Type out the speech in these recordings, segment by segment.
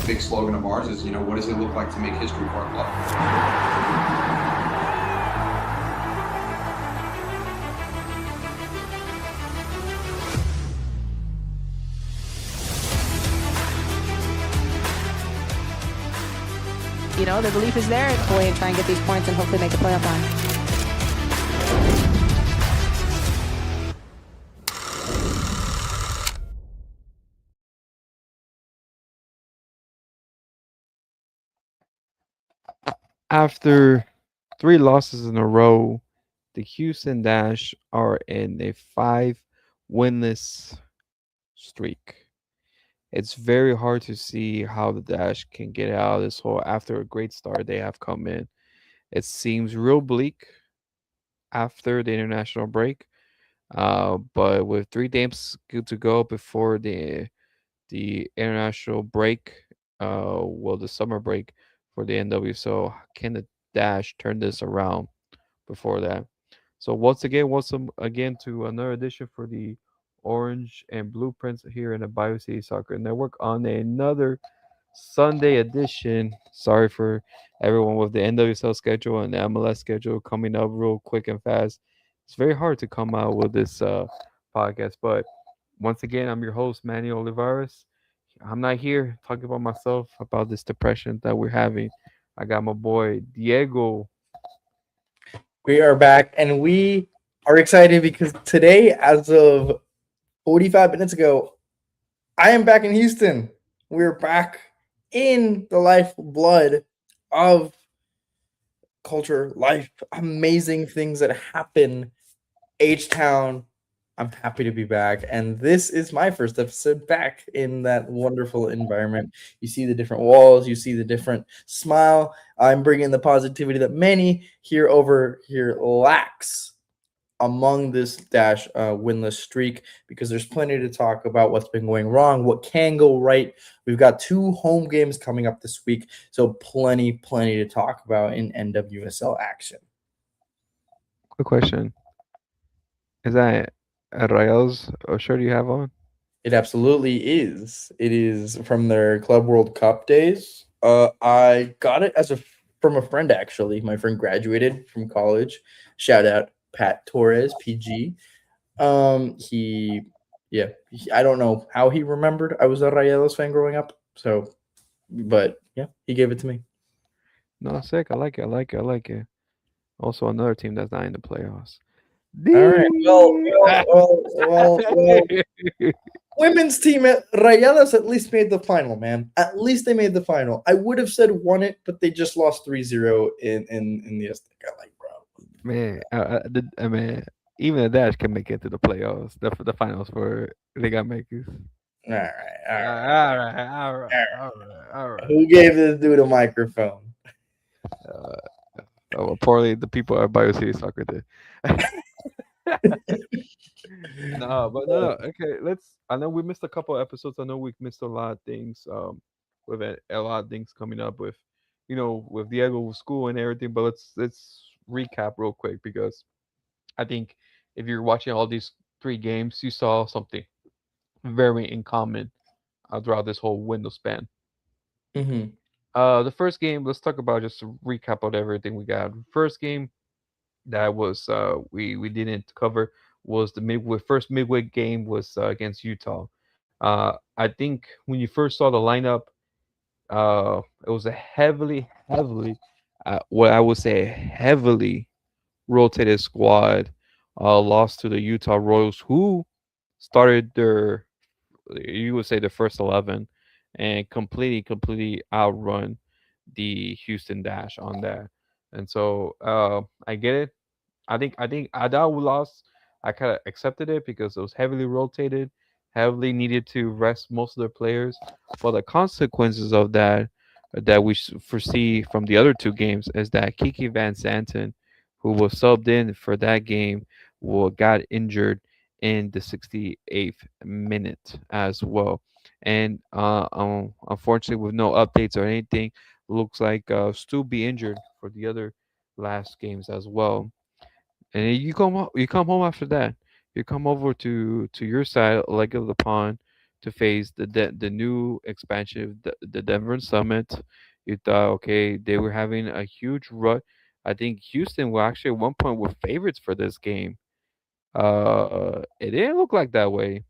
big slogan of ours is, what does it look like to make history for our club? The belief is there. Go away and try and get these points and hopefully make a playoff run. After 3 losses in a row, the Houston Dash are in a 5 winless streak. It's very hard to see how the Dash can get out of this hole after a great start they have come in. It seems real bleak after the international break, but with 3 games good to go before the international break, the summer break for the NWSL, can the Dash turn this around before that? So once again, welcome again to another edition for the Orange and Blueprints here in the Bayou City Soccer Network on another Sunday edition. Sorry for everyone with the NWSL schedule and the MLS schedule coming up real quick and fast. It's very hard to come out with this podcast, but once again, I'm your host, Manny Olivares. I'm not here talking about myself, about this depression that we're having. I got my boy Diego. We are back and we are excited because today, as of 45 minutes ago, I am back in Houston. We're back in the lifeblood of culture, life, amazing things that happen. H-Town, I'm happy to be back. And this is my first episode back in that wonderful environment. You see the different walls, you see the different smile. I'm bringing the positivity that many here over here lacks among this Dash winless streak, because there's plenty to talk about what's been going wrong, what can go right. We've got 2 home games coming up this week, so plenty to talk about in NWSL action. Quick question. Is that a Rayados shirt you have on? It absolutely is. It is from their Club World Cup days. I got it from a friend, actually. My friend graduated from college. Shout out Pat Torres, PG. I don't know how he remembered I was a Rayados fan growing up. So, but yeah, he gave it to me. No, sick. I like it. I like it. I like it. Also, another team that's not in the playoffs. All right. Well. Women's team at Rayadas at least made the final, man. At least they made the final. I would have said won it, but they just lost 3-0 in the Azteca. Like, bro. Man, I mean, even the Dash can make it to the playoffs, the finals for Liga MX. All right. All right. Who gave this dude a microphone? Poorly, the people at Bio City Soccer did. No, but no. Okay, let's. I know we missed a couple episodes. I know we missed a lot of things. With a lot of things coming up with, with Diego school and everything. But let's recap real quick, because I think if you're watching all these 3 games, you saw something very in common throughout this whole window span. Mm-hmm. The first game, let's talk about just a recap of everything we got. First game that was we didn't cover was the first midweek game was against Utah. I think when you first saw the lineup, it was a heavily, what I would say, heavily rotated squad. Lost to the Utah Royals, who started their, you would say, the first 11, and completely outrun the Houston Dash on that. And so I get it. I think that loss, I kind of accepted it because it was heavily rotated, heavily needed to rest most of their players. But the consequences of that we foresee from the other 2 games is that Kiki Van Zanten, who was subbed in for that game, got injured in the 68th minute as well. And unfortunately, with no updates or anything, looks like Stu be injured for the other last games as well. And you come home after that. You come over to your side, leg of the pond, to face the new expansion, the Denver Summit. You thought, okay, they were having a huge run. I think Houston were actually at one point were favorites for this game. It didn't look like that way.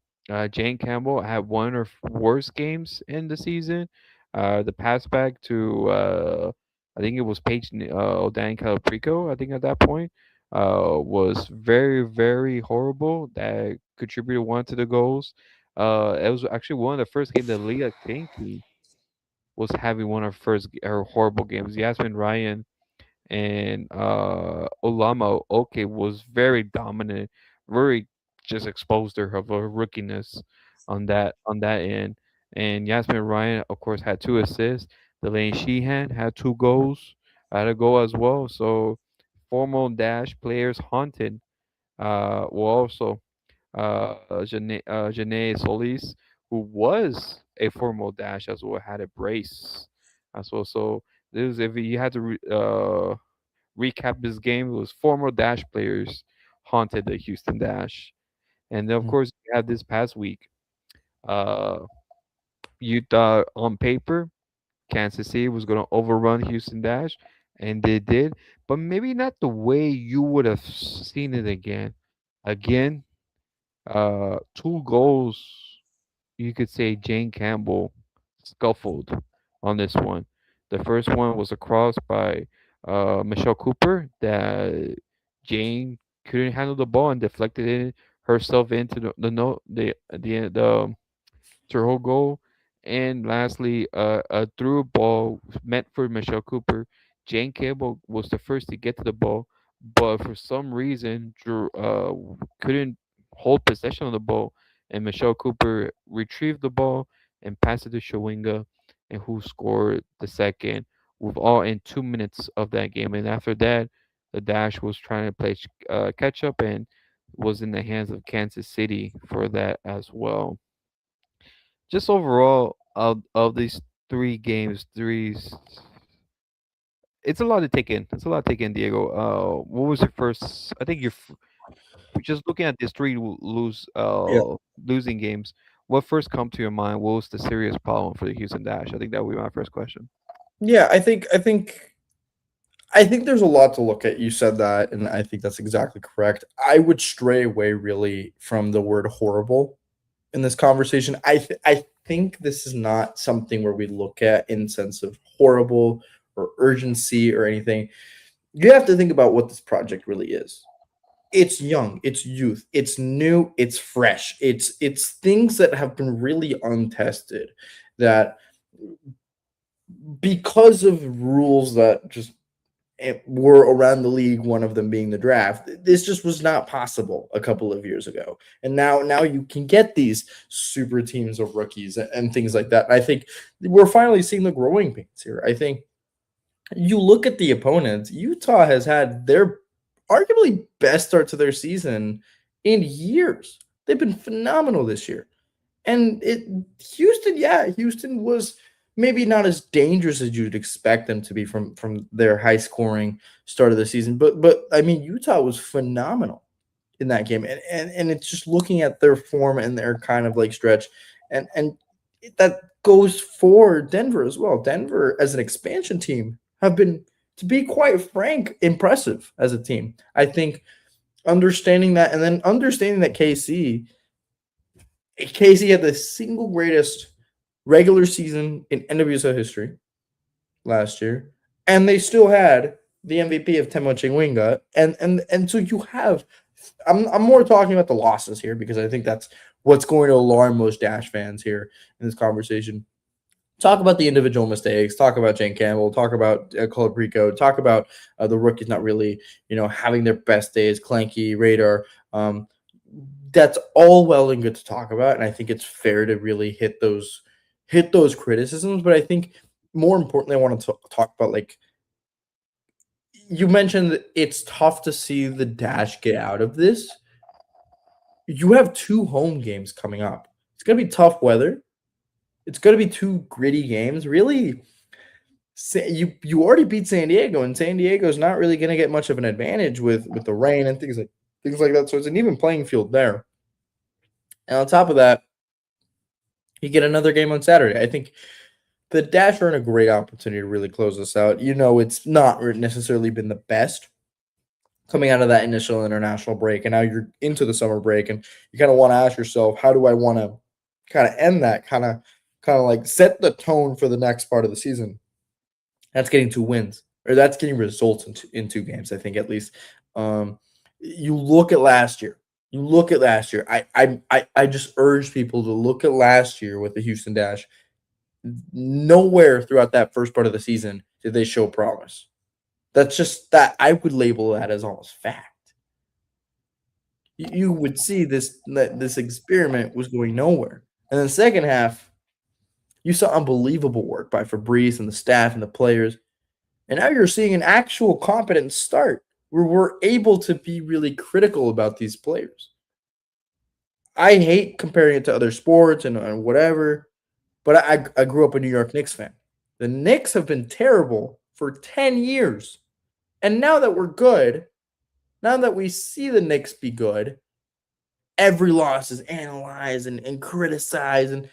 Jane Campbell had one of her worst games in the season. The pass back to I think it was Paige Odan Calaprico. I think at that point was very very horrible. That contributed one to the goals. It was actually one of the first games that Leah Kinky was having one of her horrible games. Yasmin Ryan and Olama Oke was very dominant, very just exposed her of her rookiness on that end. And Yasmin Ryan, of course, had 2 assists. Delaney Sheehan had 2 goals, had a goal as well. So formal dash players haunted. Were also Janae Solis, who was a formal dash as well, had a brace as well. So this is if you had to recap this game, it was former Dash players haunted the Houston Dash. And then, of course, you had this past week. Uh, you thought on paper Kansas City was going to overrun Houston Dash, and they did, but maybe not the way you would have seen it again. Again, 2 goals. You could say Jane Campbell scuffled on this one. The first one was a cross by Michelle Cooper that Jane couldn't handle the ball and deflected it herself into the no the to her goal. And lastly, a through ball meant for Michelle Cooper. Jane Campbell was the first to get to the ball, but for some reason, Drew couldn't hold possession of the ball, and Michelle Cooper retrieved the ball and passed it to Shawinga, and who scored the second, with all in 2 minutes of that game. And after that, the Dash was trying to play catch up and was in the hands of Kansas City for that as well. Just overall of these 3 games, it's a lot to take in. It's a lot to take in, Diego. What was your first? I think just looking at these three Yeah. losing games. What first come to your mind? What was the serious problem for the Houston Dash? I think that would be my first question. Yeah, I think there's a lot to look at. You said that, and I think that's exactly correct. I would stray away really from the word horrible in this conversation. I think this is not something where we look at in sense of horrible or urgency or anything. You have to think about what this project really is. It's young, it's youth, it's new, it's fresh. It's things that have been really untested that because of rules that just were around the league, one of them being the draft. This just was not possible a couple of years ago, and now you can get these super teams of rookies and things like that. And I think we're finally seeing the growing pains here. I think you look at the opponents. Utah has had their arguably best start to their season in years. They've been phenomenal this year. And Houston, yeah, Houston was maybe not as dangerous as you'd expect them to be from their high scoring start of the season. But I mean, Utah was phenomenal in that game. And it's just looking at their form and their kind of like stretch. And that goes for Denver as well. Denver as an expansion team have been, to be quite frank, impressive as a team. I think understanding that, and then understanding that KC had the single greatest regular season in NWSL history last year, and they still had the MVP of Temo Chingwinga, and so you have. I'm more talking about the losses here because I think that's what's going to alarm most Dash fans here in this conversation. Talk about the individual mistakes. Talk about Jane Campbell. Talk about Colaprico. Talk about the rookies not really, having their best days. Clanky, Radar. That's all well and good to talk about, and I think it's fair to really hit those criticisms. But I think more importantly, I want to talk about, like, you mentioned that it's tough to see the Dash get out of this. You have 2 home games coming up. It's gonna be tough weather. It's gonna be 2 gritty games. Really, you already beat San Diego, and San Diego is not really gonna get much of an advantage with the rain and things like that. So it's an even playing field there. And on top of that, You get another game on Saturday. I think the Dash are in a great opportunity to really close this out. It's not necessarily been the best coming out of that initial international break, and now you're into the summer break, and you kind of want to ask yourself, how do I want to kind of end that, kind of like set the tone for the next part of the season? That's getting 2 wins, or that's getting results in 2 games, I think, at least. You look at last year. You look at last year. I just urge people to look at last year with the Houston Dash. Nowhere throughout that first part of the season did they show promise. That's just that I would label that as almost fact. You would see this experiment was going nowhere. And then the second half, you saw unbelievable work by Fabrice and the staff and the players. And now you're seeing an actual competent start where we're able to be really critical about these players. I hate comparing it to other sports and whatever, but I grew up a New York Knicks fan. The Knicks have been terrible for 10 years. And now that we're good, now that we see the Knicks be good, every loss is analyzed and criticized. And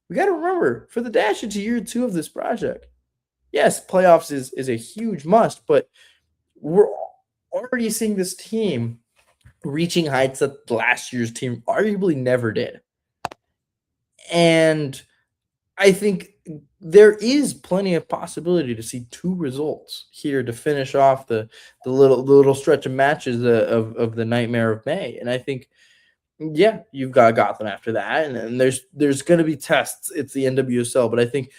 we got to remember, for the Dash into year 2 of this project, yes, playoffs is a huge must, but we're already seeing this team reaching heights that last year's team arguably never did. And I think there is plenty of possibility to see 2 results here to finish off the little stretch of matches of the nightmare of May. And I think, yeah, you've got Gotham after that, and there's going to be tests. It's the NWSL, but I think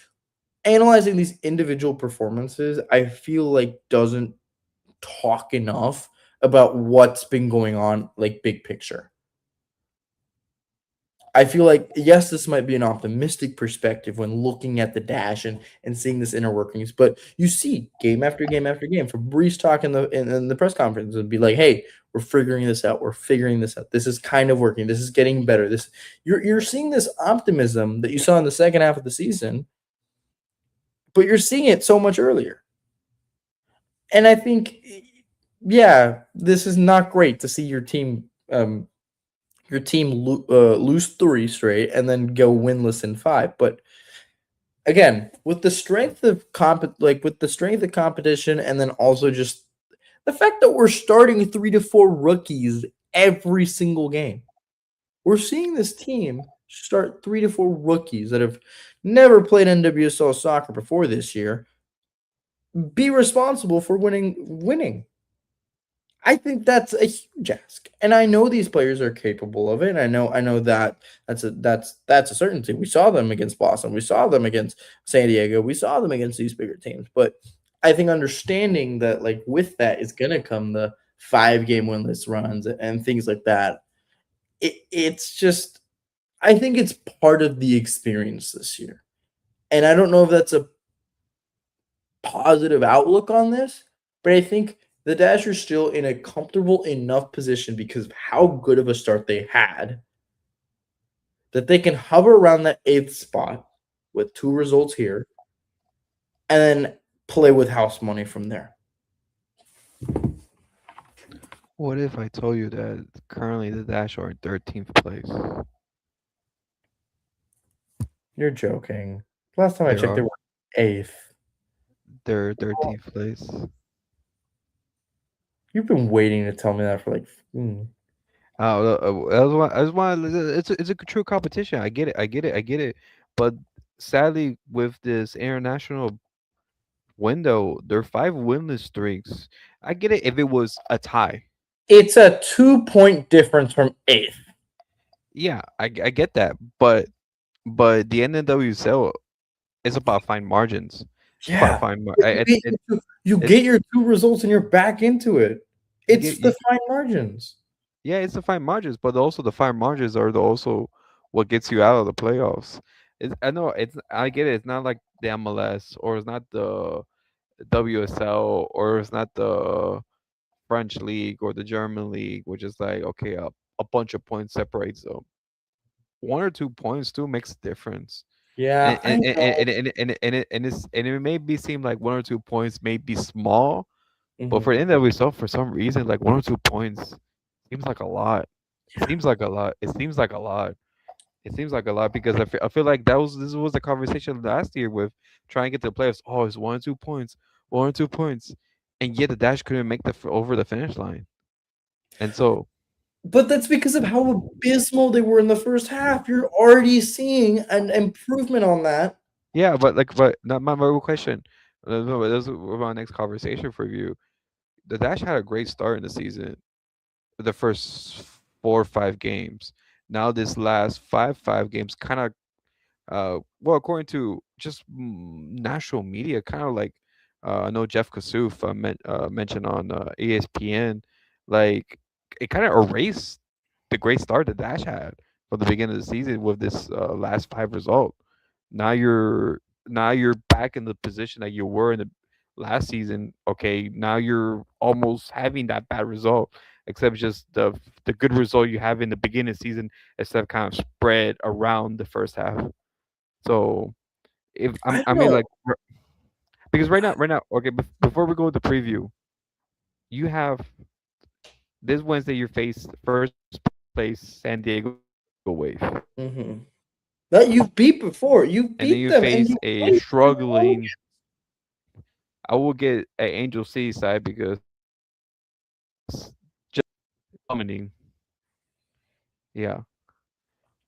analyzing these individual performances, I feel like doesn't talk enough about what's been going on, like big picture. I feel like, yes, this might be an optimistic perspective when looking at the Dash and seeing this inner workings, but you see game after game after game. Fabrice talk in the press conference and be like, "Hey, we're figuring this out. We're figuring this out. This is kind of working. This is getting better." You're seeing this optimism that you saw in the second half of the season, but you're seeing it so much earlier. And I think, yeah, this is not great to see your team lose 3 straight and then go winless in 5. But again, with the strength of competition, and then also just the fact that we're starting 3 to 4 rookies every single game, we're seeing this team start 3 to 4 rookies that have never played NWSL soccer before this year be responsible for winning. I think that's a huge ask, and I know these players are capable of it. And I know that that's a certainty. We saw them against Boston, we saw them against San Diego, we saw them against these bigger teams. But I think understanding that, like, with that is going to come the 5-game winless runs and things like that. It's just, I think it's part of the experience this year, and I don't know if that's a positive outlook on this, but I think the Dash are still in a comfortable enough position because of how good of a start they had that they can hover around that 8th spot with 2 results here and then play with house money from there. What if I told you that currently the Dash are in 13th place? You're joking. Last time I They checked, they are. were 8th. They're 13th place. You've been waiting to tell me that for like. That's why it's a true competition. I get it. I get it. I get it. But sadly, with this international window, there are 5 winless streaks. I get it if it was a tie. It's a 2-point difference from 8th. Yeah, I get that. But the NWSL is about fine margins. Yeah. Fine. You get your 2 results and you're back into it. It's the fine margins. Yeah, it's the fine margins, but also the fine margins are also what gets you out of the playoffs. I know I get it. It's not like the MLS, or it's not the WSL, or it's not the French league or the German league, which is like, okay, a bunch of points separates them. 1 or 2 points too makes a difference. Yeah, I know. And it may be seem like 1 or 2 points may be small, but Mhm. for the NWSL, for some reason, like 1 or 2 points seems like a lot. It seems like a lot. It seems like a lot. It seems like a lot because I feel like this was the conversation last year with trying to get to the playoffs. Oh, it's 1 or 2 points, 1 or 2 points, and yet the Dash couldn't make over the finish line. And so, But that's because of how abysmal they were in the first half. You're already seeing an improvement on that. yeah, but like, but not my real question. No, this is my next conversation for you. The Dash had a great start in the season, the first 4 or 5 games. Now this last five games kind of well, according to just national media, kind of like I know Jeff Kassouf mentioned on ESPN, like it kind of erased the great start that Dash had from the beginning of the season with this last five result. Now you're now you're back in the position that you were in the last season. Okay, now you're almost having that bad result, except just the good result you have in the beginning of the season, instead kind of spread around the first half. So if I I don't mean know. like because right now, okay, before we go with the preview, you have this Wednesday you face first place San Diego Wave, Mm-hmm. That you've beat before. and then You you beat face them and a you played pretty well. struggling. I will get an Angel City side because just dominating, yeah.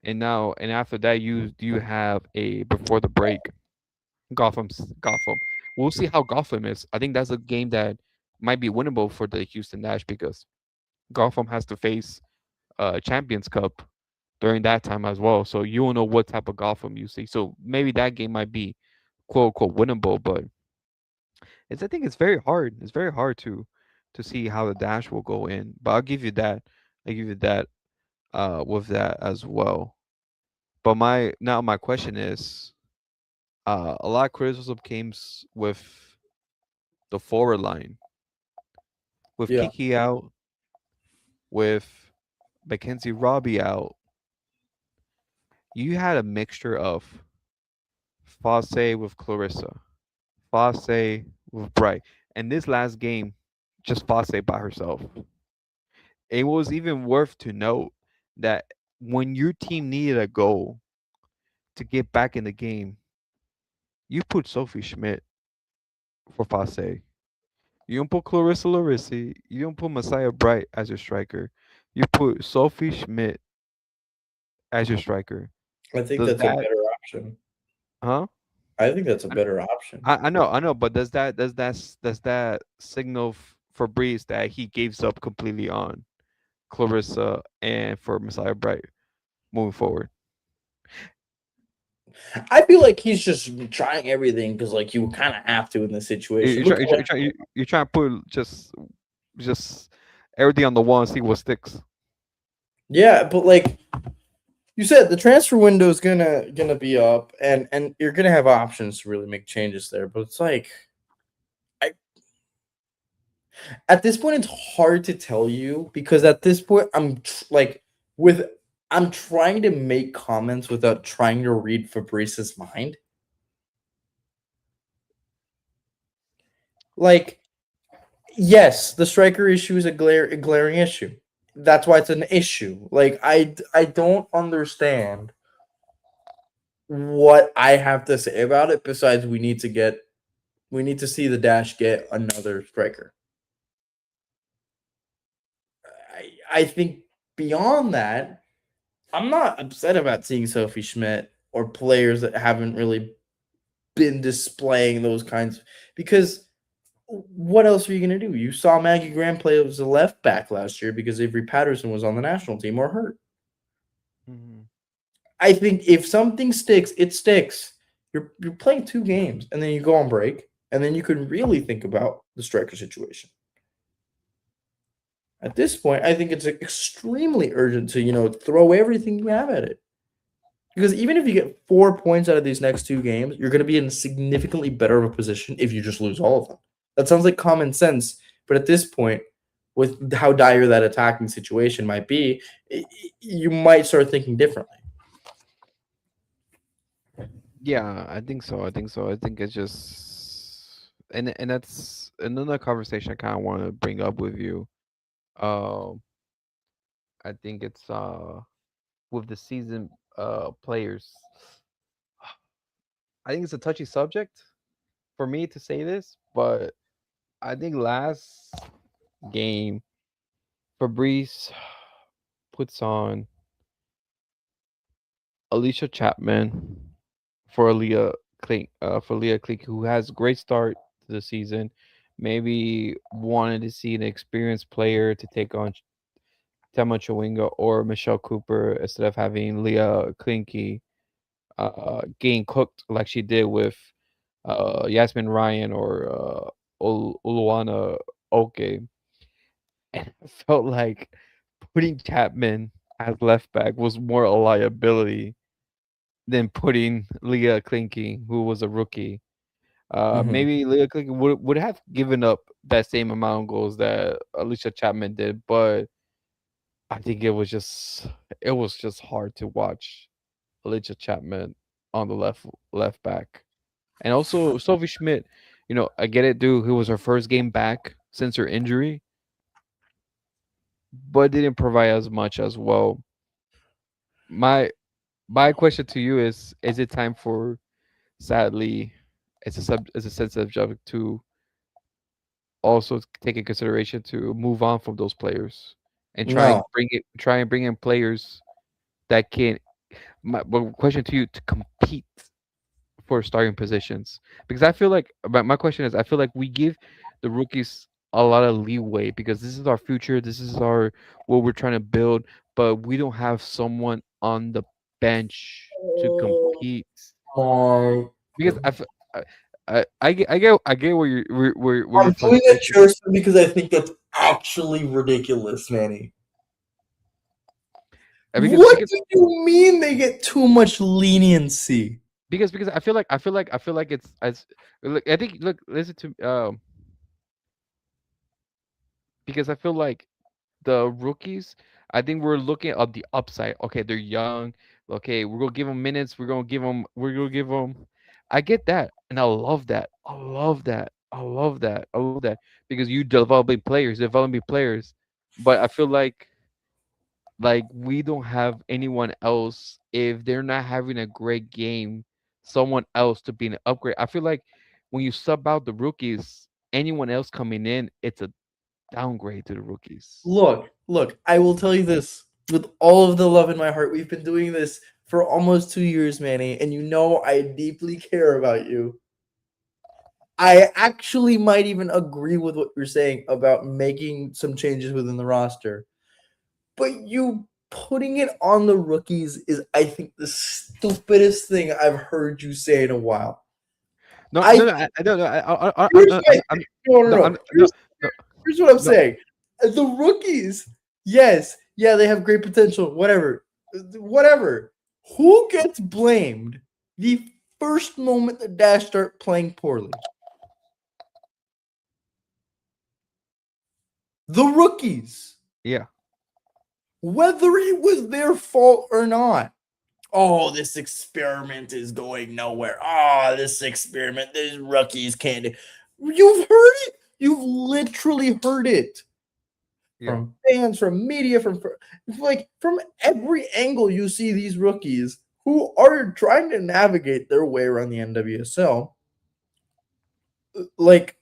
And after that you have a before the break Gotham. We'll see how Gotham is. I think that's a game that might be winnable for the Houston Dash because Gotham has to face Champions Cup during that time as well. So you don't know what type of Gotham you see. So maybe that game might be quote unquote winnable, but I think it's very hard. It's very hard to see how the Dash will go in. But I'll give you that. I give you that with that as well. But my question is a lot of criticism comes with the forward line with Yeah, Kiki out, with Makenzy Robbe out. You had a mixture of Fosse with Clarissa, Fosse with Bright, and this last game, just Fosse by herself. It was even worth to note that when your team needed a goal to get back in the game, you put Sophie Schmidt for Fosse. You don't put Clarissa Larissi. You don't put Messiah Bright as your striker. You put Sophie Schmidt as your striker. I think Does that's a that, better option. huh? I think that's a better option. I know, but does that signal Fabrice that he gives up completely on Clarissa and for Messiah Bright moving forward? I feel like he's just trying everything because, like, you kind of have to in this situation. Look, You're trying to put just everything on the wall and see what sticks. yeah, but like you said, the transfer window is gonna be up, and you're gonna have options to really make changes there. But it's like, I at this point, it's hard to tell you because at this point, like with I'm trying to make comments without trying to read Fabrice's mind. Like, yes, the striker issue is a glaring issue. That's why it's an issue. Like, I don't understand what I have to say about it besides we need to see the Dash get another striker. I think beyond that, I'm not upset about seeing Sophie Schmidt or players that haven't really been displaying those kinds because what else are you going to do? You saw Maggie Graham play as a left back last year because Avery Patterson was on the national team or hurt. Hmm. I think if something sticks, it sticks. You're playing 2 games and then you go on break and then you can really think about the striker situation. At this point, I think it's extremely urgent to throw everything you have at it. Because even if you get 4 points out of these next 2 games, you're going to be in significantly better of a position if you just lose all of them. That sounds like common sense, but at this point, with how dire that attacking situation might be, you might start thinking differently. Yeah, I think so. I think so. I think it's just and that's another conversation I kind of want to bring up with you. Um, I think it's with the season. players. I think it's a touchy subject for me to say this, but I think last game Fabrice puts on Alicia Chapman for Leah Klink, who has a great start to the season. Maybe wanted to see an experienced player to take on Tema Chawinga or Michelle Cooper instead of having Leah Klinky getting cooked like she did with Yasmin Ryan or Uluana Oke. And I felt like putting Chapman as left back was more a liability than putting Leah Klinky, who was a rookie. Mhm. Maybe Leah Klinky would have given up that same amount of goals that Alicia Chapman did, but I think it was just hard to watch Alicia Chapman on the left back. And also Sophie Schmidt, I get it, dude. Who was her first game back since her injury, but didn't provide as much as well. My my question to you is it time for, sadly, it's a sensitive subject, to also take in consideration to move on from those players and No. try and bring in players that can, my question to you, to compete for starting positions, because I feel like, my question is, I feel like we give the rookies a lot of leeway because this is our future, this is our what we're trying to build, but we don't have someone on the bench to Oh compete my because God. I get where your I'm doing it frustration. just because I think that's actually ridiculous, Manny. Because What do you mean they get too much leniency? because I feel like it's as look, I think, look, listen to because I feel like the rookies, I think we're looking at the upside. Okay, they're young. Okay, we're gonna give them minutes. We're gonna give them. I get that, and I love that. I love that. I love that. I love that because you developing players. But I feel like we don't have anyone else, if they're not having a great game, someone else to be an upgrade. I feel like when you sub out the rookies, anyone else coming in, it's a downgrade to the rookies. Look, I will tell you this with all of the love in my heart. We've been doing this for almost 2 years, Manny, and you know I deeply care about you. I actually might even agree with what you're saying about making some changes within the roster. But you putting it on the rookies is, I think, the stupidest thing I've heard you say in a while. No, I no, no, I don't know. here's my thing. No, no, No, no. I'm no, no, Here's what I'm no. saying. The rookies, yes, yeah, they have great potential. Whatever, whatever. Who gets blamed the first moment the Dash start playing poorly? The rookies, Yeah. whether it was their fault or not. Oh, this experiment is going nowhere. Oh, this experiment, these rookies can't do. You've heard it. You've literally heard it Yeah. from fans, from media, from every angle. You see these rookies who are trying to navigate their way around the NWSL, like,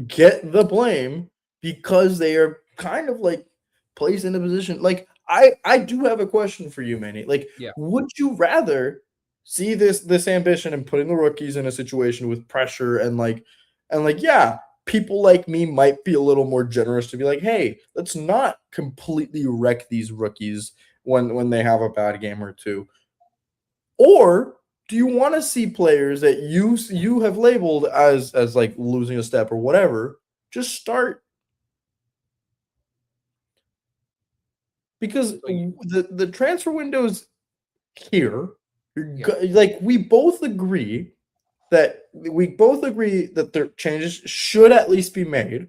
get the blame because they are kind of like placed in a position. Like, I do have a question for you, Manny. Like, Yeah. would you rather see this ambition and putting the rookies in a situation with pressure and yeah, people like me might be a little more generous to be like, hey, let's not completely wreck these rookies when they have a bad game or two. Or do you want to see players that you have labeled as like losing a step or whatever just start? Because So you, the transfer window's here. yeah. Like, we both agree that their changes should at least be made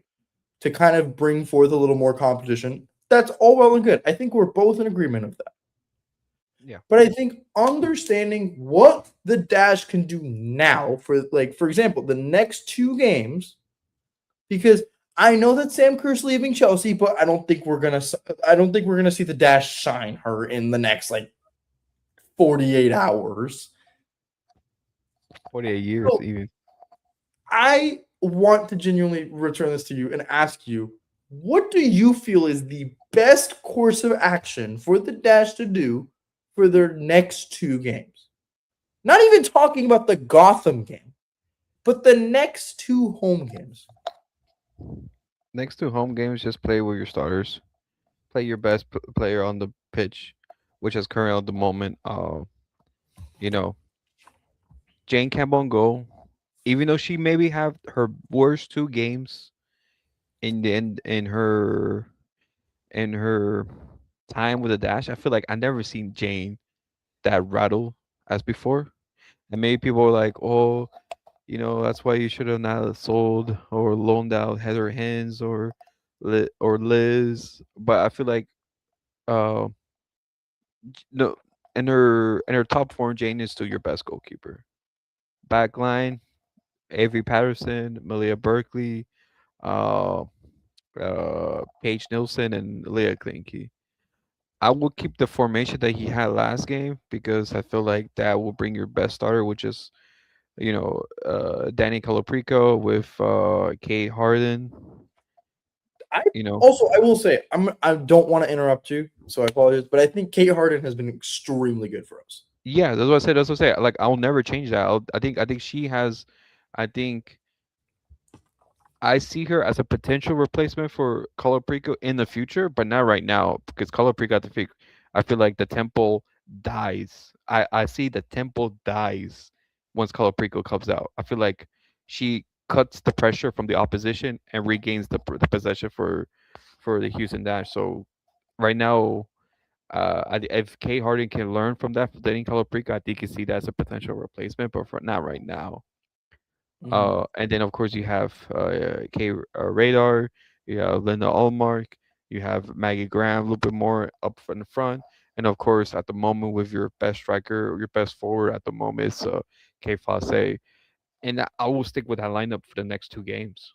to kind of bring forth a little more competition. That's all well and good. I think we're both in agreement of that. Yeah. But I think understanding what the Dash can do now for example, the next 2 games, because I know that Sam Kerr's leaving Chelsea, but I don't think we're gonna see the Dash sign her in the next like 48 hours. 48 years So even. I want to genuinely return this to you and ask you, what do you feel is the best course of action for the Dash to do for their next 2 games? Not even talking about the Gotham game, but the next 2 home games. Next to home games, just play with your starters. Play your best player on the pitch, which is current at the moment. You know, Jane Campbell on goal. Even though she maybe have her worst 2 games in her time with the Dash, I feel like I never seen Jane that rattle as before. And maybe people are like, "Oh, that's why you should have not sold or loaned out Heather Hens or Liz." But I feel like uh no, in her top form, Jane is still your best goalkeeper. Backline, Avery Patterson, Malia Berkeley, uh, Paige Nilsson, and Leah Klinke. I will keep the formation that he had last game because I feel like that will bring your best starter, which is Danny Colaprico with Kate Harden. I You know, I will say I don't want to interrupt you, so I apologize, but I think Kate Harden has been extremely good for us. yeah, that's what I said. That's what I say. Like I'll never change that. I think she has. I think I see her as a potential replacement for Colaprico in the future, but not right now because Colaprico, I feel like the tempo dies. I see the tempo dies once Colaprico comes out. I feel like she cuts the pressure from the opposition and regains the possession for the Houston Dash. So right now, if Kay Harden can learn from that, from Danny Colaprico, I think you see that as a potential replacement, but for not right now. Mhm. And then of course you have K Radar, you have Linda Allmark, you have Maggie Graham a little bit more up in the front, and of course at the moment with your best striker, your best forward at the moment is K Fosse, and I will stick with that lineup for the next 2 games.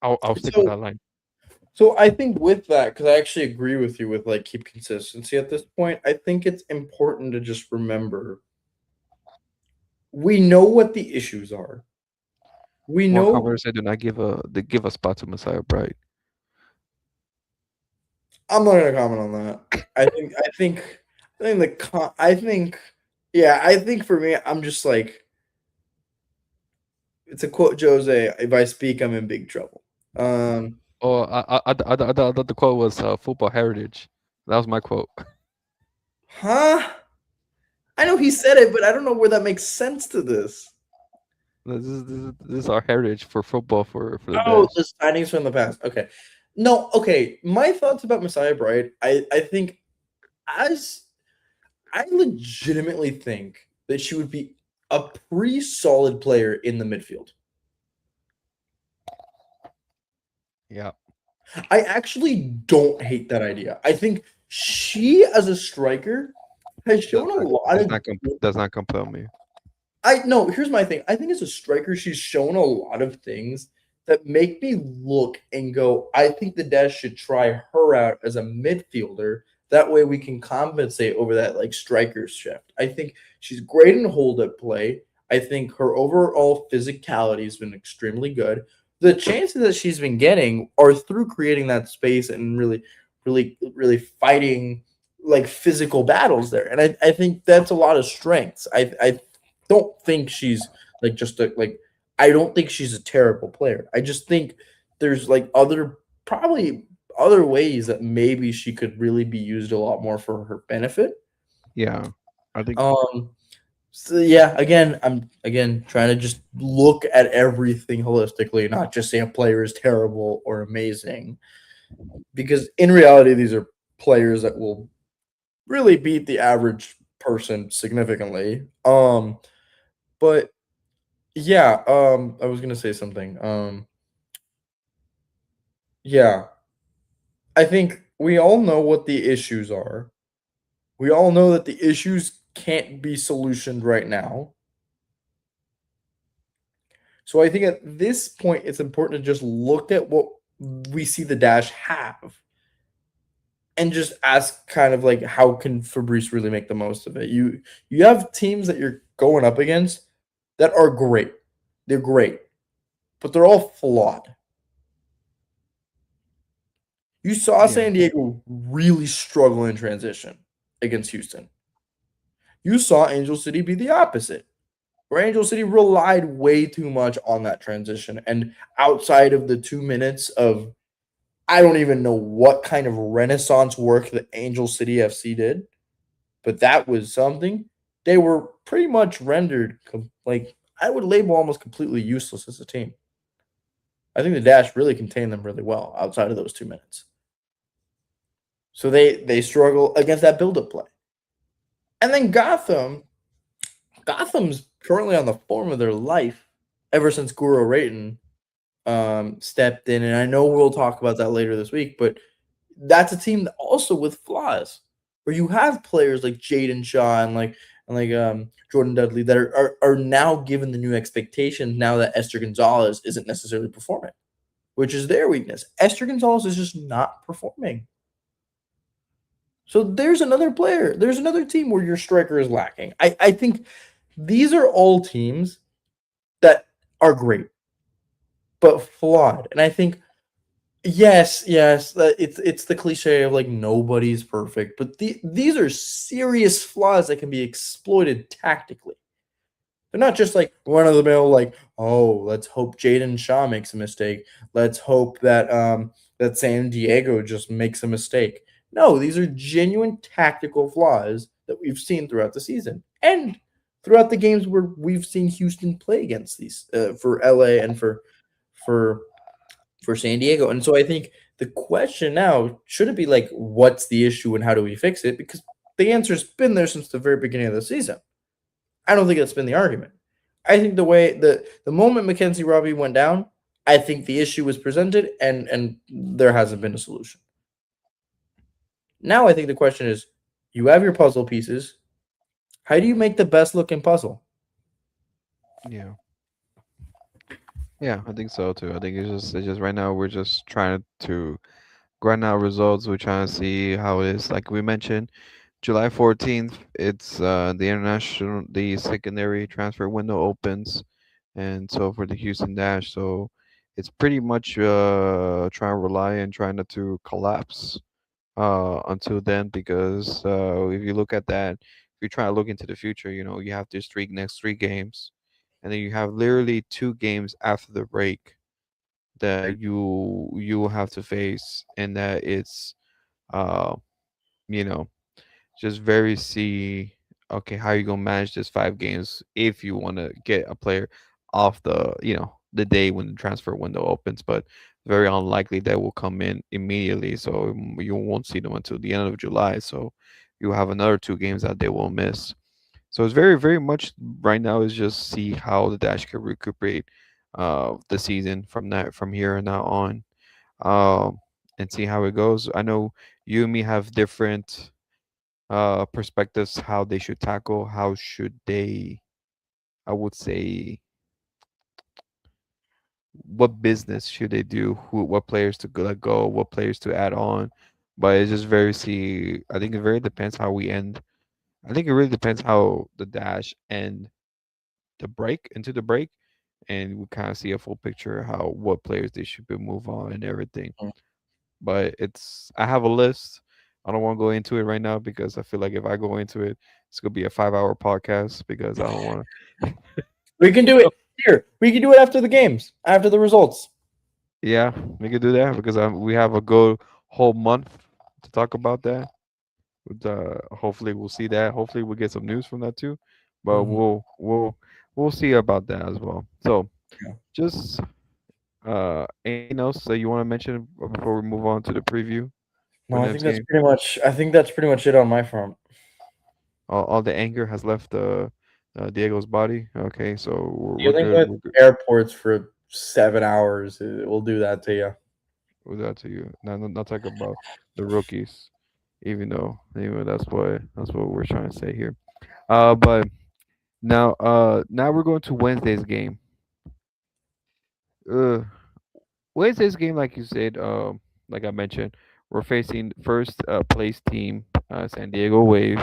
I'll stick with So that line. so I think with that, because I actually agree with you with like keep consistency at this point, I think it's important to just remember we know what the issues are. We More know confidence. I do not give a spot to Messiah Bright. I'm not gonna comment on that. I think I think for me, I'm just like it's a quote Jose, if I speak, I'm in big trouble. Um Oh, I thought the quote was football heritage. That was my quote. huh? I know he said it, but I don't know where that makes sense to this. This is our heritage for football for the Oh, Dash. the signings from the past. Okay. No, okay. My thoughts about Messiah Bright, I think as I legitimately think that she would be a pretty solid player in the midfield. Yeah. I actually don't hate that idea. I think she as a striker has Does shown a not lot does of not does not compel me. I no, here's my thing. I think as a striker, she's shown a lot of things that make me look and go, I think the Dash should try her out as a midfielder. That way we can compensate over that like striker shift. I think she's great in hold up play. I think her overall physicality has been extremely good. The chances that she's been getting are through creating that space and really fighting like physical battles there. And I think that's a lot of strengths. I don't think she's like just a like I don't think she's a terrible player. I just think there's like probably other ways that maybe she could really be used a lot more for her benefit. Yeah, I think. Um so yeah, again, I'm again trying to just look at everything holistically, not just say a player is terrible or amazing. Because in reality, these are players that will really beat the average person significantly. But yeah, I was gonna say something. Yeah, I think we all know what the issues are. We all know that the issues can't be solutioned right now. So I think at this point, it's important to just look at what we see the Dash have and just ask kind of like how can Fabrice really make the most of it. You have teams that you're going up against that are great. They're great, but they're all flawed. You saw Yeah. San Diego really struggle in transition against Houston. You saw Angel City be the opposite, where Angel City relied way too much on that transition. And outside of the 2 minutes of, I don't even know what kind of renaissance work that Angel City FC did, but that was something. They were pretty much rendered like I would label almost completely useless as a team. I think the Dash really contained them really well outside of those 2 minutes. So they struggle against that build-up play. And then Gotham's currently on the form of their life ever since Guru Rayton stepped in. And I know we'll talk about that later this week, but that's a team that also with flaws, where you have players like Jaden Shaw and Jordan Dudley that are now given the new expectations now that Esther Gonzalez isn't necessarily performing, which is their weakness. Esther Gonzalez is just not performing. So there's another player. There's another team where your striker is lacking. I think these are all teams that are great, but flawed. And I think yes, it's the cliche of like nobody's perfect, but these are serious flaws that can be exploited tactically. They're not just like run of the mill, like, oh, let's hope Jaden Shaw makes a mistake. Let's hope that San Diego just makes a mistake. No, these are genuine tactical flaws that we've seen throughout the season and throughout the games where we've seen Houston play against these for LA and for for San Diego. And so I think the question now shouldn't be like, what's the issue and how do we fix it? Because the answer's been there since the very beginning of the season. I don't think that's been the argument. I think the moment Makenzy Robbe went down, I think the issue was presented and there hasn't been a solution. Now I think the question is, you have your puzzle pieces. How do you make the best looking puzzle? Yeah. Yeah, I think so too. I think it's just right now we're just trying to grind out results. We're trying to see how it is. Like we mentioned, July 14th, it's the secondary transfer window opens, and so for the Houston Dash, so it's pretty much trying to rely and trying not to collapse until then, because if you look at that, if you're trying to look into the future, you have this next three games, and then you have literally 2 games after the break that you will have to face, and that it's uh you know just very see, okay, how you gonna manage this 5 games if you want to get a player off the day when the transfer window opens, but very unlikely that will come in immediately, so you won't see them until the end of July, so you have another 2 games that they will miss. So it's very, very much right now is just see how the Dash can recuperate the season from here and now on, um, and see how it goes. I know you and me have different perspectives how they should tackle, how should they, I would say, what business should they do, what players to let go, what players to add on. But it's just very see. I think it very depends how we end. I think it really depends how the Dash end into the break, and we kind of see a full picture how what players they should be move on and everything. But I have a list. I don't want to go into it right now because I feel like if I go into it, it's gonna be a 5-hour podcast because I don't want We can do it to. here. We can do it after the games, after the results. Yeah, we could do that because we have a good whole month to talk about that. Hopefully we'll see that. Hopefully we'll get some news from that too. But Mhm. we'll see about that as well. So Yeah. just anything else that you want to mention before we move on to the preview for No, I think next that's game? pretty much. I think that's pretty much it on my front. All the anger has left Diego's body. Okay, so we're Dealing good. with We're good airports for 7 hours will do that to you. with that to you. Not talk about the rookies, even though anyway that's what we're trying to say here. But now we're going to Wednesday's game. Uh, Wednesday's game, like you said, like I mentioned, We're facing first place team, San Diego Wave,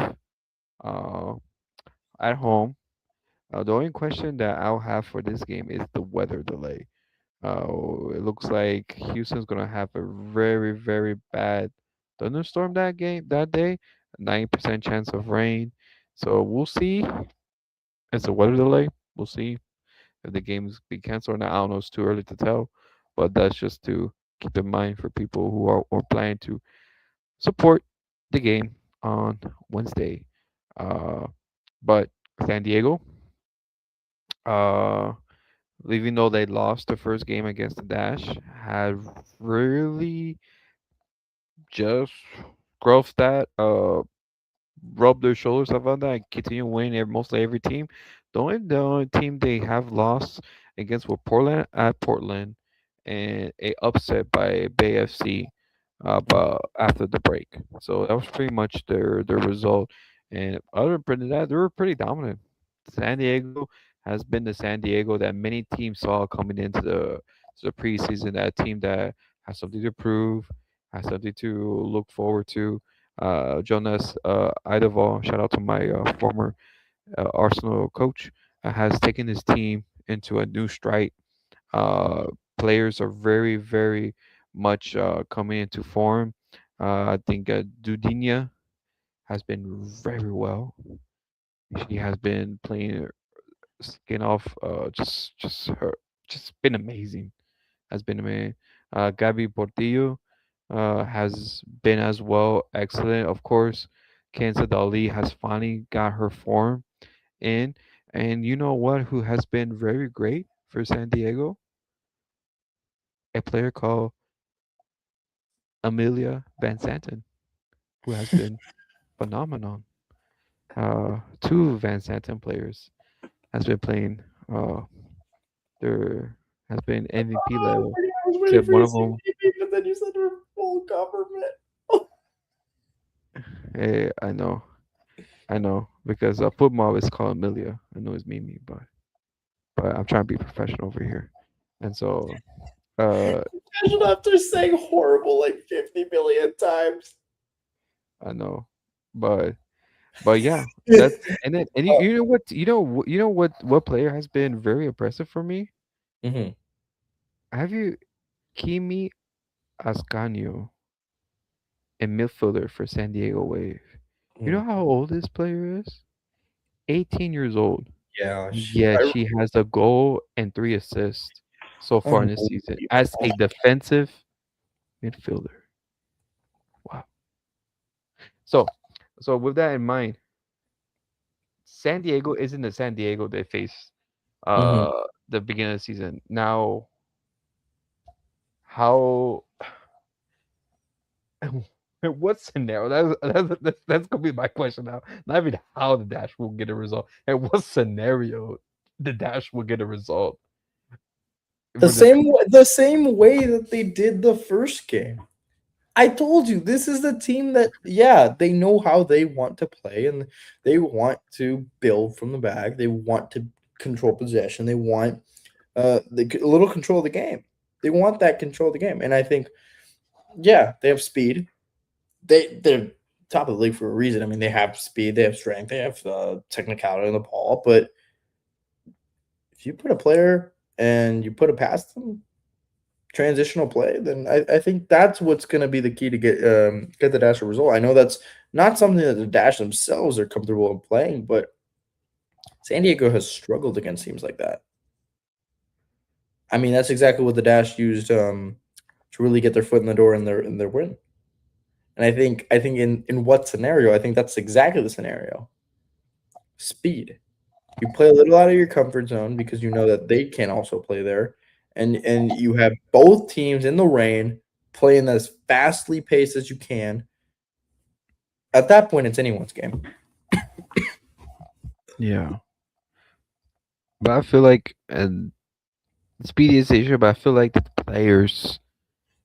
uh, at home. The only question that I'll have for this game is the weather delay. It looks like Houston's gonna have a very, very bad thunderstorm that day. 90% chance of rain. So we'll see. It's a weather delay. We'll see if the game's be canceled or not. I don't know. It's too early to tell, but that's just to keep in mind for people who are planning to support the game on Wednesday. Uh, but San Diego, uh, even though they lost the first game against the Dash, had really just growth that rub their shoulders up on that and continue winning mostly every team. The only team they have lost against were Portland at Portland and a upset by Bay FC but after the break. So that was pretty much their result. And other than that, they were pretty dominant. San Diego has been the San Diego that many teams saw coming into the preseason. That team that has something to prove, has something to look forward to. Jonas Idoval, shout out to my former Arsenal coach, has taken his team into a new stride. Uh, Players are very, very much coming into form. I think Dudinia has been very well. She has been playing her skin off, just been amazing. Has been amazing. Gabi Portillo has been as well excellent. Of course, Kenza Dali has finally got her form in. And you know what? Who has been very great for San Diego? A player called Amelia Van Zanten, who has been phenomenal. Two Van Zanten players has been playing. There has been MVP level. I was waiting Except for one you to of say them. maybe, but then you said we're full government. I know, I know, because football is called Amelia. I know it's Mimi, but I'm trying to be professional over here, and so uh, Imagine after saying horrible like 50 million times. I know, but yeah, that's and then and you know what what player has been very impressive for me? Mhm. Have you Kimi Ascanio, a midfielder for San Diego Wave? You know Mm. how old this player is? 18 years old. Yeah, Yet she has a goal and 3 assists so far in this season as a defensive midfielder. Wow. So, with that in mind, San Diego isn't the San Diego they faced Mhm. the beginning of the season. Now, how what scenario? That's gonna be my question now. Not even how the Dash will get a result, and what scenario the Dash will get a result for this. The same way that they did the first game. I told you this is the team that they know how they want to play and they want to build from the back. They want to control possession. They want a little control of the game. They want that control of the game. And I think they have speed. They're top of the league for a reason. I mean, they have speed, they have strength, they have technicality on the ball. But if you put a player and you put it past them, transitional play, then I think that's what's going to be the key to get the Dash a result. I know that's not something that the Dash themselves are comfortable in playing, but San Diego has struggled against teams like that. I mean, that's exactly what the Dash used to really get their foot in the door in their win. And I think in what scenario? I think that's exactly the scenario. Speed. You play a little out of your comfort zone because you know that they can also play there, and you have both teams in the rain playing as fastly paced as you can. At that point, it's anyone's game. Yeah, but I feel like and speedy is the issue, but I feel like the players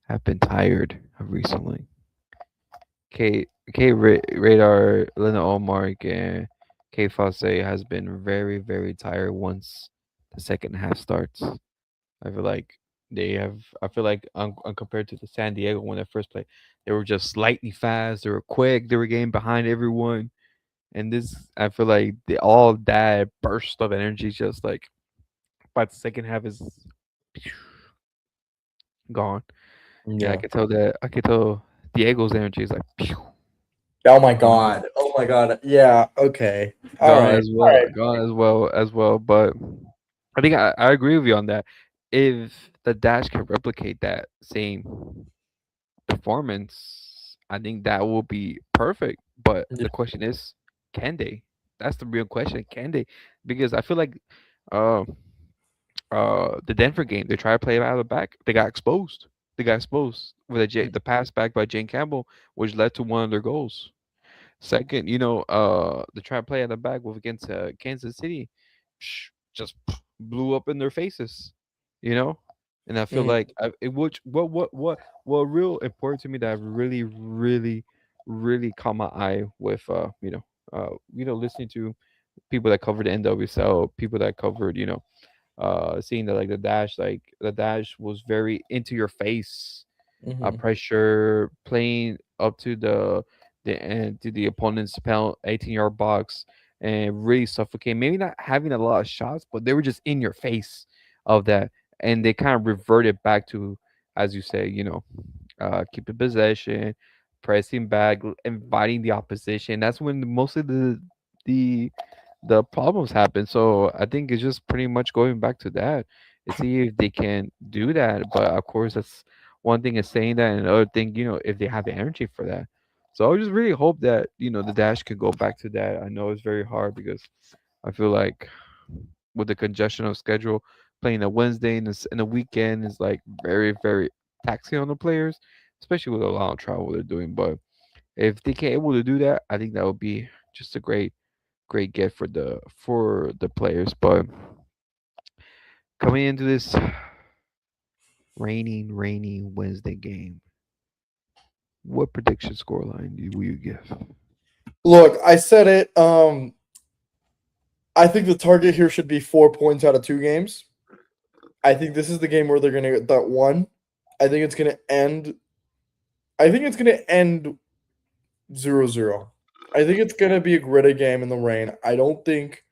have been tired of recently. Radar, Lena Olmark, and K Fosse has been very, very tired once the second half starts. I feel like They have, I feel like, compared to the San Diego when they first played, they were just lightning fast. They were quick. They were getting behind everyone. And this, I feel like all that burst of energy, just like by the second half, is gone. And I Yeah. can tell that, I can tell Diego's energy is like Oh my gone, god. Oh my god. Yeah. Okay. All gone right. as All well, right. gone as well. But I think I agree with you on that. If the Dash can replicate that same performance, I think that will be perfect. But Yeah. the question is, can they? That's the real question. Can they? Because I feel like uh the Denver game, they tried to play it out of the back. They got exposed. They got exposed with the pass back by Jane Campbell, which led to one of their goals. Second, they try to play at the back with against Kansas City, just blew up in their faces, you know. And I feel Mhm. like it which what real important to me that really really caught my eye with listening to people that covered the NWSL, people that covered seeing that like the dash was very into your face, Mhm. pressure, playing up to the end to the opponent's 18-yard box and really suffocate. Maybe not having a lot of shots, but they were just in your face of that, and they kind of reverted back to, as you say, keeping possession, pressing back, inviting the opposition. That's when mostly the the problems happen. So I think it's just pretty much going back to that and see if they can do that. But of course, that's one thing is saying that, and another thing, if they have the energy for that. So I just really hope that the Dash can go back to that. I know it's very hard because I feel like with the congestion of schedule, playing a Wednesday and a weekend is like very taxing on the players, especially with a lot of travel they're doing. But if they can able to do that, I think that would be just a great get for the players. But coming into this rainy Wednesday game, what prediction scoreline will you give? Look, I said it. I think the target here should be 4 points out of 2 games. I think this is the game where they're gonna get that one. I think it's gonna end. I think it's gonna end 0-0. I think it's gonna be a gritty game in the rain. I don't think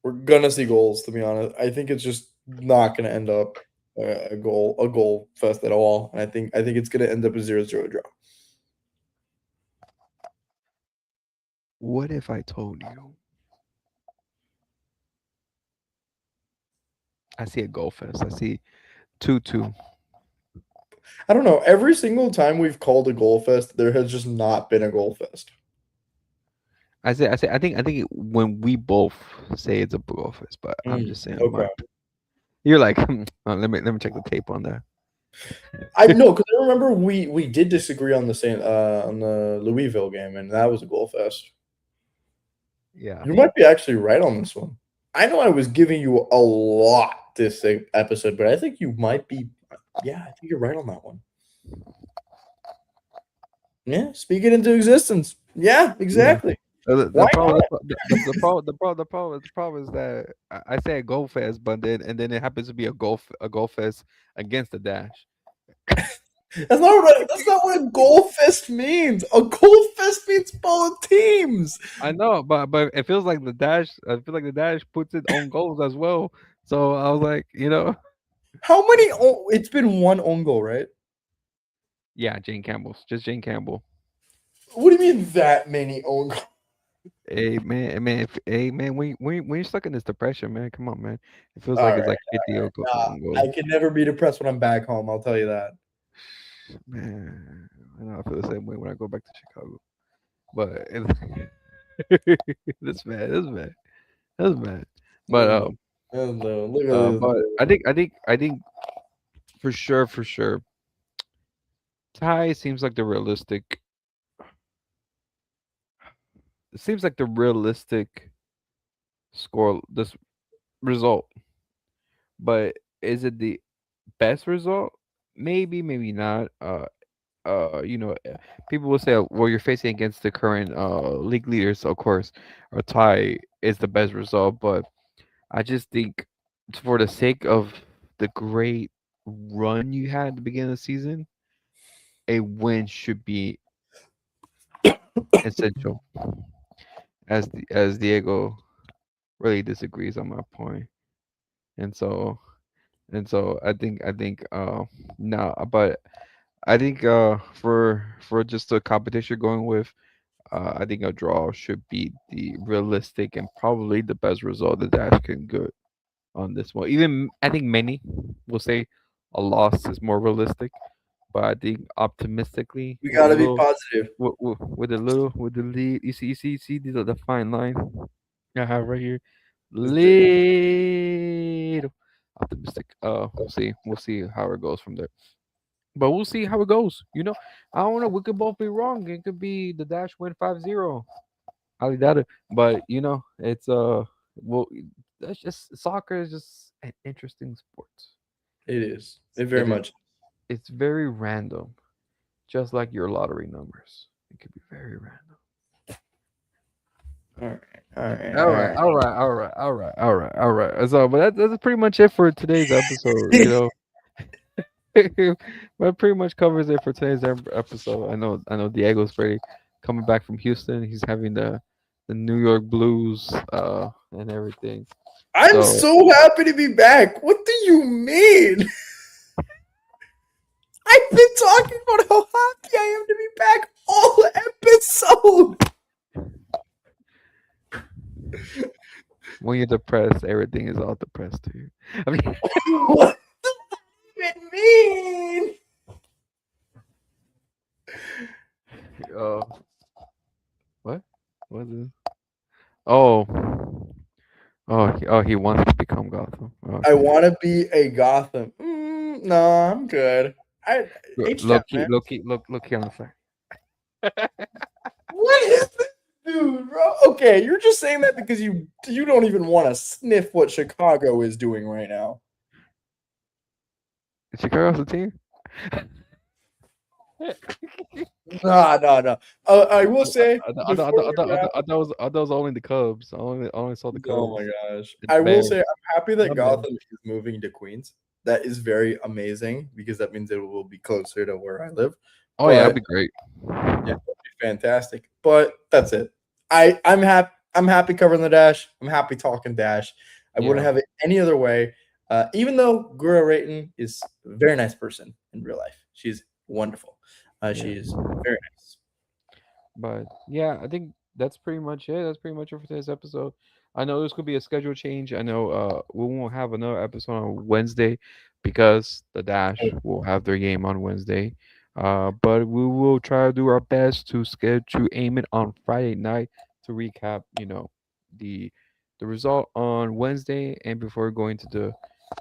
we're gonna see goals. To be honest, I think it's just not gonna end up a goal fest at all. And I think it's gonna end up a 0-0 draw. What if I told you I see a goal fest? I see 2-2. I don't know. Every single time we've called a goal fest, there has just not been a goal fest. I think when we both say it's a goal fest, but I'm just saying Okay. you're like, let me check the tape on that. I know because I remember we did disagree on the Louisville game, and that was a goal fest. Yeah. You might be actually right on this one. I know I was giving you a lot this episode, but I think you might be. Yeah, I think you're right on that one. Yeah, speak it into existence. Yeah, Yeah. exactly. The Why problem, not? the problem is that I say a goal fest, but then it happens to be a goal fest against the Dash. That's not what a goal fest means. A goal fest means both teams. I know, but it feels like the Dash. I feel like the Dash puts its own goals as well. So I was like, How many? It's been one own goal, right? yeah, Jane Campbell's just Jane Campbell. What do you mean that many own goals? Hey man, when you're stuck in this depression, man, come on, man. It feels All like it's right. like 50 Nah, own I goals. can never be depressed when I'm back home. I'll tell you that. Man, I know I feel the same way when I go back to Chicago. But that's bad. That's bad. That's bad. But Mm, no, look at but this. I think for sure, tie seems like the realistic. It seems like the realistic score. This result, but is it the best result? Maybe, maybe not. People will say, well, you're facing against the current league leaders, so of course, a tie is the best result. But I just think, for the sake of the great run you had at the beginning of the season, a win should be essential. As Diego really disagrees on my point, and so I think no, but I think for just the competition going with, I think a draw should be the realistic and probably the best result that Dash can get on this one. Even I think many will say a loss is more realistic, but I think optimistically We gotta be positive. with the lead, you see the fine line I have right here, It's the- little optimistic. We'll see how it goes from there. But we'll see how it goes. I don't know. We could both be wrong. It could be the Dash win 5-0. I doubt it. But it's well, that's just soccer is just an interesting sport. It is. It very It is. much. It's very random, just like your lottery numbers. It could be very random. All right. All right. All All right, right. all right, all right, all right, all right, all right. So, but that's pretty much it for today's episode. That pretty much covers it for today's episode. I know Diego's very coming back from Houston. He's having the New York blues and everything. I'm So so happy to be back. What do you mean? I've been talking about how happy I am to be back all episode. when you're depressed, everything is all depressed to you. I mean, What does that even mean? uh, what? What is? Oh, he wants to become Gotham. I Okay. want to be a Gotham. No, I'm good. Look, H-Town, man. look here on the side. What is this, dude, bro? Okay, you're just saying that because you don't even want to sniff what Chicago is doing right now. Is Chicago's the team? No. I will say I before thought we wrap. I thought it was only the Cubs. I only saw the Oh my Cubs. gosh. The I will Bears. say I'm happy that My bad. Gotham is moving to Queens. That is very amazing because that means it will be closer to where I live. Oh yeah, that'd But be great. yeah, that'd be fantastic. But that's it. I'm happy covering the Dash. I'm happy talking Dash. I wouldn't Yeah. have it any other way. Even though Gura Rayton is a very nice person in real life. She's wonderful. She Yeah. is very nice. But yeah, I think that's pretty much it. That's pretty much it for today's episode. I know this could be a schedule change. I know we won't have another episode on Wednesday because the Dash will have their game on Wednesday. But we will try to do our best to schedule aim it on Friday night to recap, the result on Wednesday and before going to the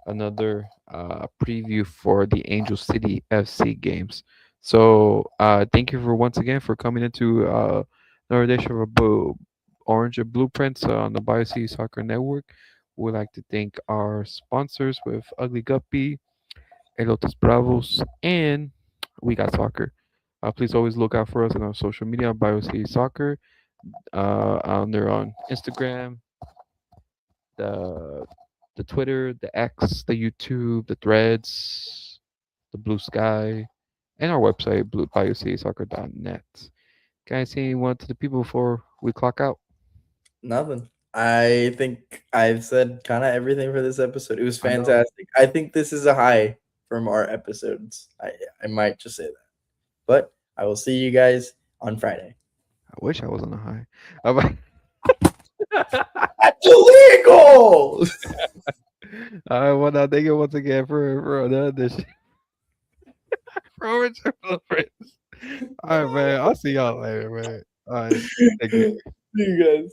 another preview for the Angel City FC games. So thank you for once again for coming into another edition of Orange and Blueprints on the Bayou City Soccer Network. We'd like to thank our sponsors with Ugly Guppy, Elotes Bravos, and We Got Soccer. Please always look out for us on our social media on Bayou City Soccer. They're on Instagram, the the Twitter, the X, the YouTube, the Threads, the Blue Sky, and our website, BayouCitySoccer.net. Can I say anyone to the people before we clock out? Nothing. I think I've said kind of everything for this episode. It was I know. fantastic. I think this is a high from our episodes. I might just say that. But I will see you guys on Friday. I wish I was on a high. All That's illegal. right, well, now thank you once again for another edition. For Orange and Blueprints. All right, man. I'll see y'all later, man. All right. Thank you. See you guys.